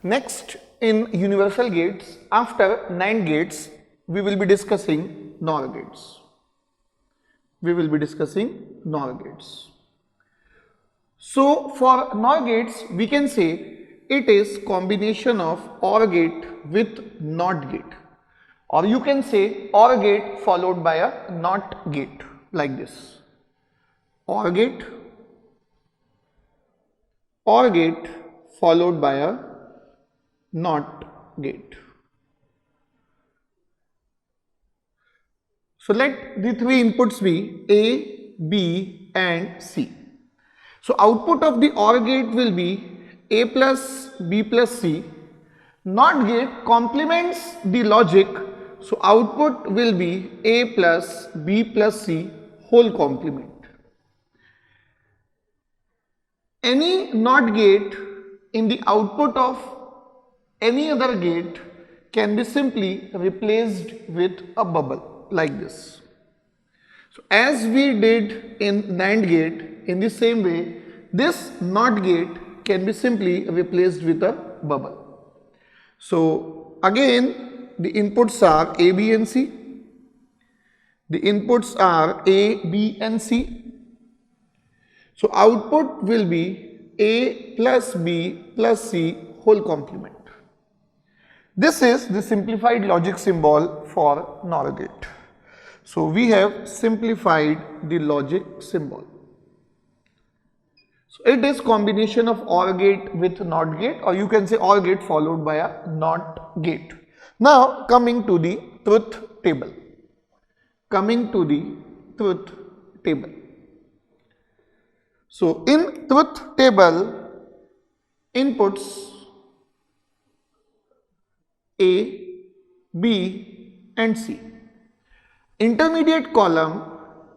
Next, in universal gates, after NAND gates, we will be discussing NOR gates. So for NOR gates, we can say it is combination of OR gate with NOT gate, or you can say OR gate followed by a NOT gate, like this. OR gate followed by a NOT gate. So let the three inputs be A, B and C. So output of the OR gate will be A plus B plus C. NOT gate complements the logic, so output will be A plus B plus C whole complement. Any NOT gate in the output of any other gate can be simply replaced with a bubble, like this. So as we did in NAND gate, in the same way, this NOT gate can be simply replaced with a bubble. So again, the inputs are A, B and C. The inputs are A, B and C. So output will be A plus B plus C whole complement. This is the simplified logic symbol for NOR gate. So we have simplified the logic symbol. So it is combination of OR gate with NOT gate, or you can say OR gate followed by a NOT gate. Now coming to the truth table. So in truth table, inputs A, B and C. Intermediate column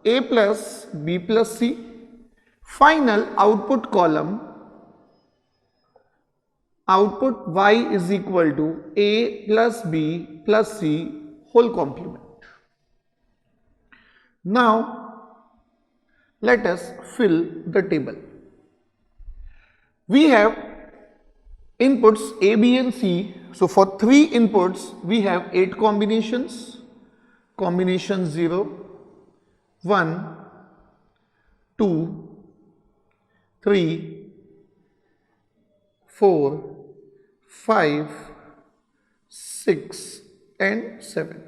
A plus B plus C. Final output column, output Y is equal to A plus B plus C whole complement. Now let us fill the table. We have inputs A, B and C. So for 3 inputs we have 8 combinations. Combination 0, 1, 2, 3, 4, 5, 6 and 7.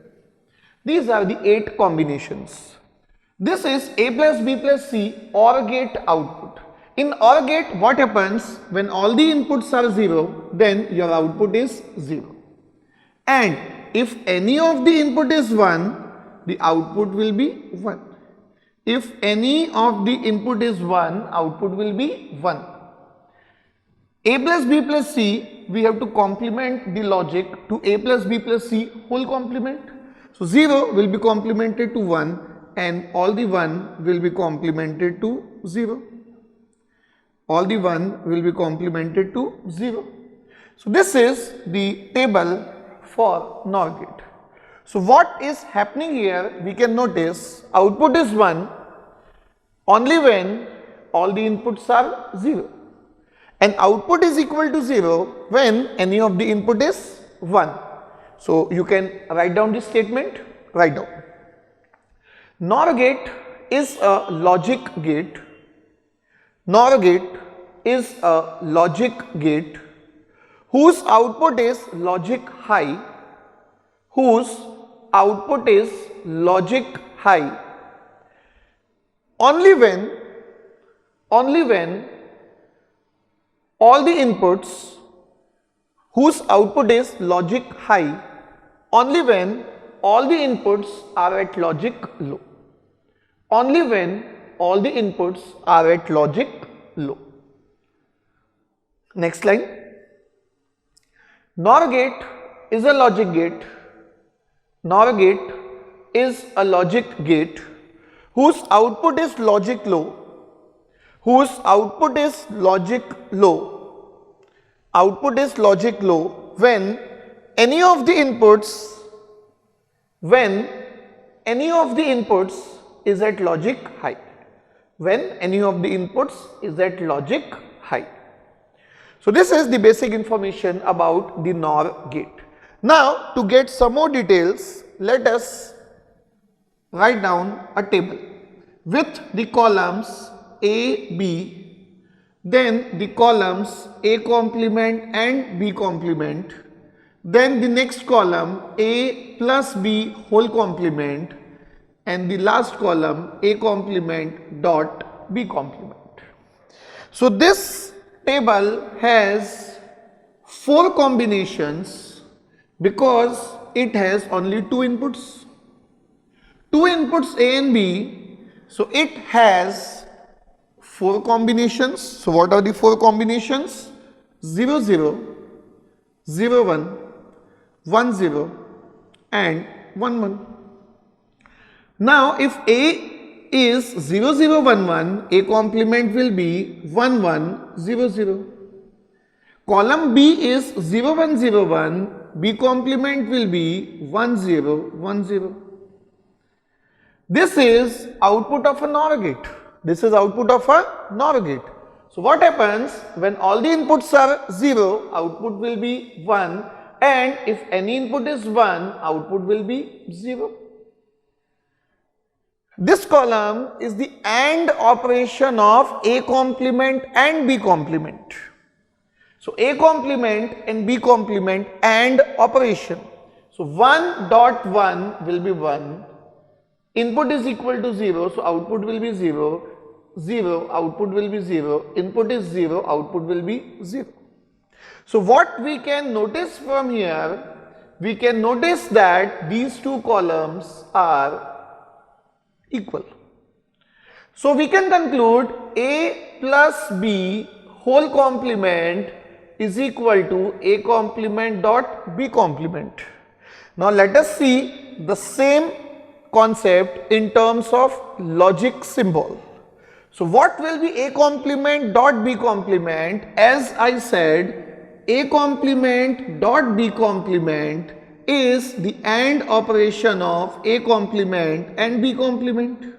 These are the 8 combinations. This is A plus B plus C OR gate output. In OR gate, what happens when all the inputs are 0, then your output is 0. And if any of the input is 1, the output will be 1. If any of the input is 1, output will be 1. A plus B plus C, we have to complement the logic to A plus B plus C whole complement. So 0 will be complemented to 1 and all the 1 will be complemented to 0. All the 1 will be complemented to 0. So this is the table for NOR gate. So what is happening here, we can notice output is 1 only when all the inputs are 0, and output is equal to 0 when any of the input is 1. So you can write down this statement, write down. NOR gate is a logic gate. NOR gate is a logic gate whose output is logic high, only when all the inputs whose output is logic high, only when all the inputs are at logic low. Only when all the inputs are at logic low. Next line. NOR gate is a logic gate. NOR gate is a logic gate whose output is logic low. Output is logic low when any of the inputs is at logic high. So this is the basic information about the NOR gate. Now to get some more details, let us write down a table with the columns A, B, then the columns A complement and B complement, then the next column A plus B whole complement, and the last column A complement dot B complement. So this table has 4 combinations because it has only 2 inputs. 2 inputs A and B, so it has 4 combinations. So what are the 4 combinations? 0, 0, 0, 1, 1, 0 and 1, 1. Now if A is 0, 0, 1, 1, A complement will be 1, 1, 0, 0. Column B is 0, 1, 0, 1, B complement will be 1, 0, 1, 0. This is output of a NOR gate. This is output of a NOR gate. So what happens when all the inputs are 0, output will be 1, and if any input is 1, output will be 0. This column is the AND operation of A complement and B complement. So A complement and B complement AND operation. So 1 dot 1 will be 1. Input is equal to 0, so output will be 0. 0, output will be 0. Input is 0, output will be 0. So what we can notice from here, we can notice that these 2 columns are equal. So we can conclude A plus B whole complement is equal to A complement dot B complement. Now let us see the same concept in terms of logic symbol. So what will be A complement dot B complement? As I said, A complement dot B complement is the AND operation of A complement and B complement.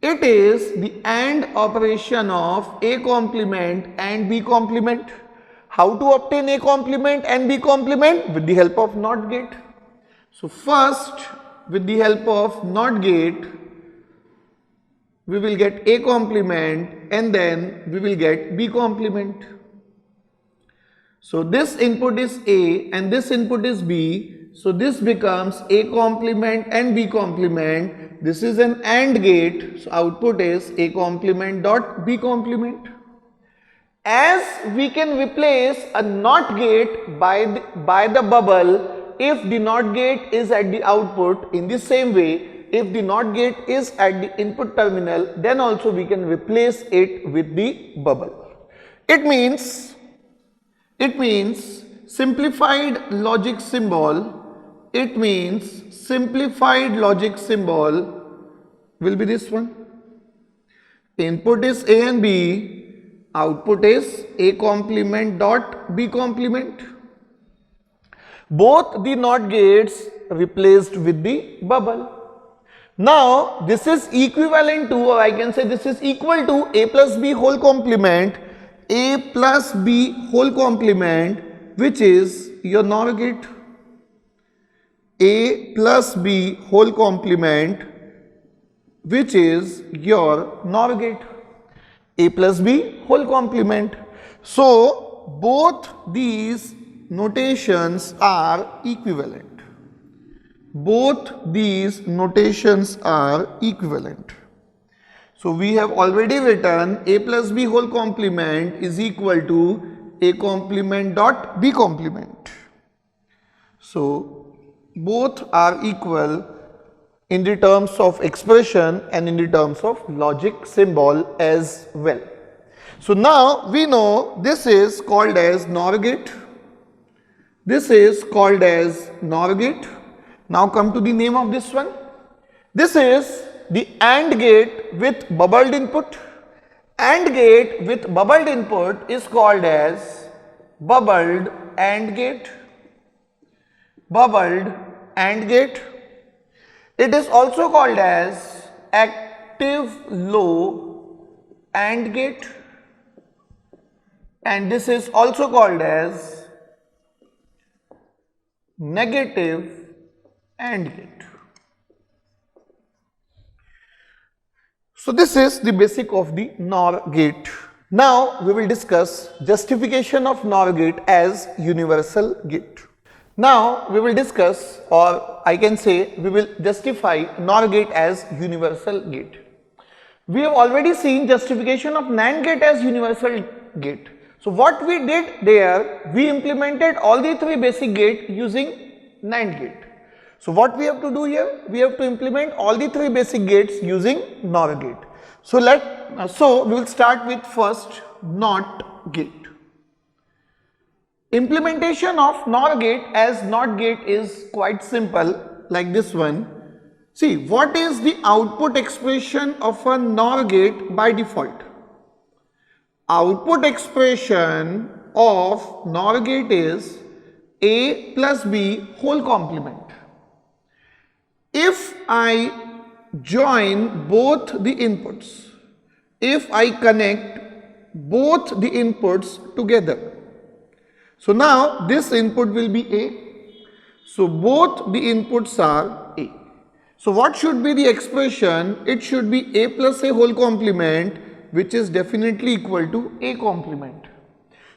It is the AND operation of A complement and B complement. How to obtain A complement and B complement? With the help of NOT gate. So first, with the help of NOT gate, we will get A complement and then we will get B complement. So this input is A and this input is B. So this becomes A complement and B complement. This is an AND gate. So output is A complement dot B complement. As we can replace a NOT gate by the bubble if the NOT gate is at the output. In the same way, if the NOT gate is at the input terminal, then also we can replace it with the bubble. It means simplified logic symbol. It means simplified logic symbol will be this one. Input is A and B, output is A complement dot B complement. Both the NOT gates replaced with the bubble. Now this is equivalent to, or I can say this is equal to A plus B whole complement, A plus B whole complement, which is your NOR gate. A plus B whole complement, which is your NOR gate. A plus B whole complement. So both these notations are equivalent. Both these notations are equivalent. So we have already written A plus B whole complement is equal to A complement dot B complement. So both are equal in the terms of expression and in the terms of logic symbol as well. So now we know this is called as NOR gate. This is called as NOR gate. Now come to the name of this one. This is the AND gate with bubbled input. AND gate with bubbled input is called as bubbled AND gate. Bubbled AND gate. It is also called as active low AND gate. and this is also called as negative AND gate. So this is the basic of the NOR gate. Now we will discuss justification of NOR gate as universal gate. Now we will discuss, or I can say we will justify NOR gate as universal gate. We have already seen justification of NAND gate as universal gate. So what we did there, we implemented all the three basic gates using NAND gate. So what we have to do here, we have to implement all the three basic gates using NOR gate. So we will start with first NOT gate. Implementation of NOR gate as NOT gate is quite simple, like this one. See, what is the output expression of a NOR gate by default? Output expression of NOR gate is A plus B whole complement. If I join both the inputs, if I connect both the inputs together, so now this input will be A, so both the inputs are A. So what should be the expression? It should be A plus A whole complement, which is definitely equal to A complement.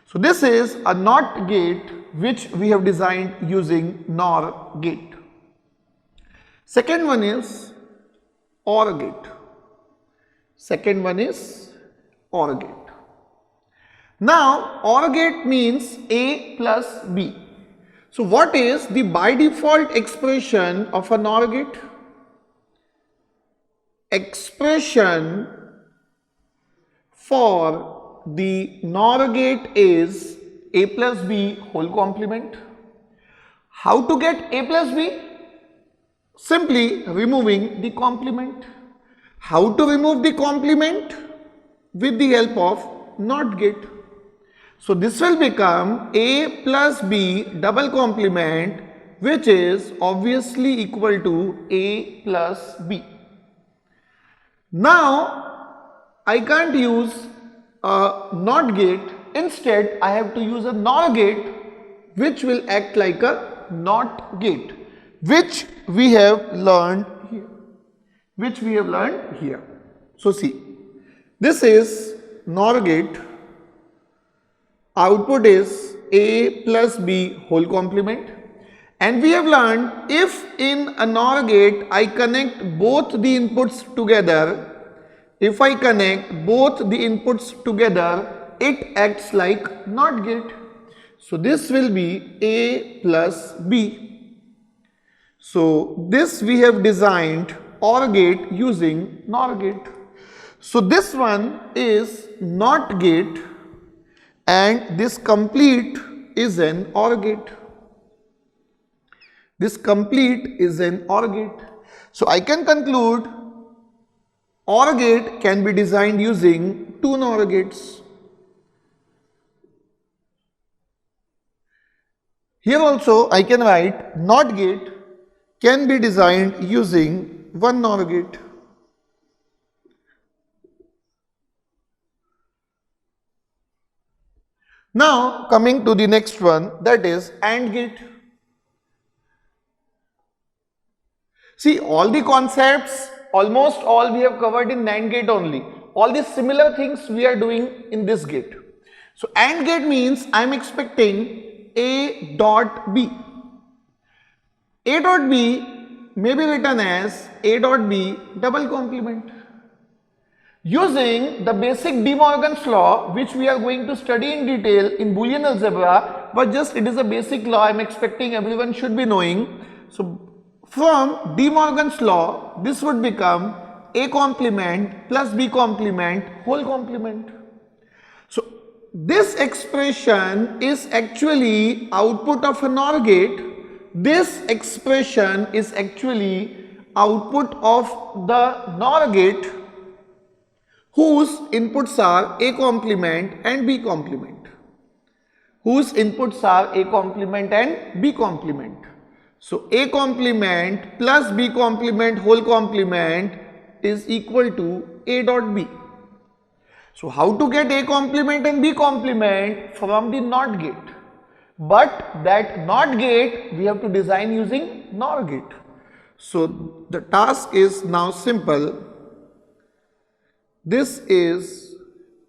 So this is a NOT gate which we have designed using NOR gate. Second one is OR gate. Second one is OR gate. Now OR gate means A plus B. So what is the by default expression of a NOR gate? Expression for the NOR gate is A plus B whole complement. How to get A plus B? Simply removing the complement. How to remove the complement? With the help of NOT gate. So this will become A plus B double complement, which is obviously equal to A plus B. Now I can't use a NOT gate, instead I have to use a NOR gate which will act like a NOT gate, which we have learned here. So see, this is NOR gate, output is A plus B whole complement, and we have learned if in a NOR gate I connect both the inputs together, if I connect both the inputs together, it acts like NOT gate. So this will be A plus B. So this we have designed OR gate using NOR gate. So this one is NOT gate and this complete is an OR gate. This complete is an OR gate. So I can conclude OR gate can be designed using two NOR gates. Here also I can write NOT gate can be designed using one NOR gate. Now coming to the next one, that is AND gate. See, all the concepts, almost all we have covered in NAND gate only. All these similar things we are doing in this gate. So AND gate means I am expecting A dot B. A dot B may be written as A dot B double complement. Using the basic De Morgan's law, which we are going to study in detail in Boolean algebra, but just it is a basic law I am expecting everyone should be knowing. So from De Morgan's law, this would become A complement plus B complement whole complement. So this expression is actually output of a NOR gate. This expression is actually output of the NOR gate whose inputs are A complement and B complement. Whose inputs are A complement and B complement. So A complement plus B complement whole complement is equal to A dot B. So how to get A complement and B complement from the NOT gate? But that NOT gate we have to design using NOR gate. So the task is now simple. This is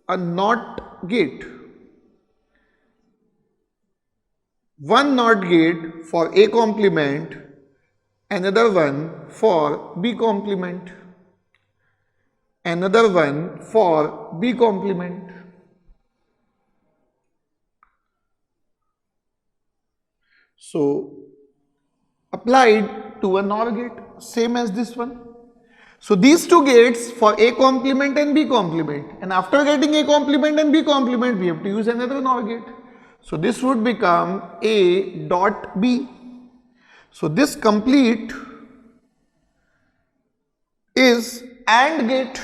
a NOT gate. One NOT gate for A complement, another one for B complement, another one for B complement. So applied to a NOR gate, same as this one. So these two gates for A complement and B complement, and after getting A complement and B complement we have to use another NOR gate. So this would become A dot B. So this complete is AND gate.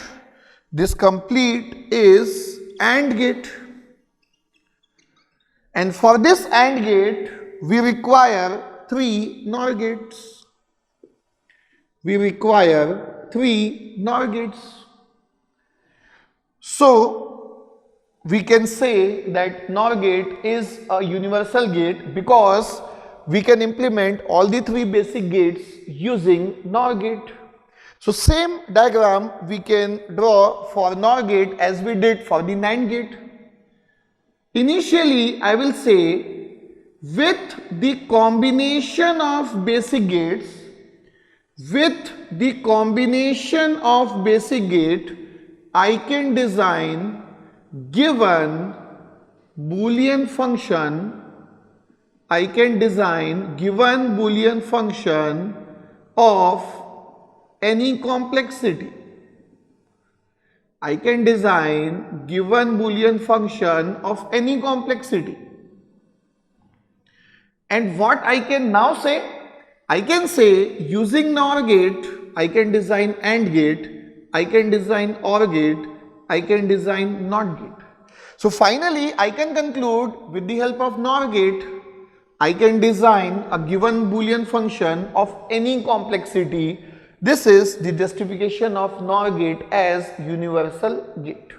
This complete is AND gate. And for this AND gate we require 3 NOR gates. We require 3 NOR gates. So we can say that NOR gate is a universal gate because we can implement all the 3 basic gates using NOR gate. So same diagram we can draw for NOR gate as we did for the NAND gate. Initially I will say with the combination of basic gates, I can design given Boolean function of any complexity. I can design given Boolean function of any complexity. And what I can now say? I can say using NOR gate, I can design AND gate, I can design OR gate, I can design NOT gate. So finally I can conclude with the help of NOR gate, I can design a given Boolean function of any complexity. This is the justification of NOR gate as universal gate.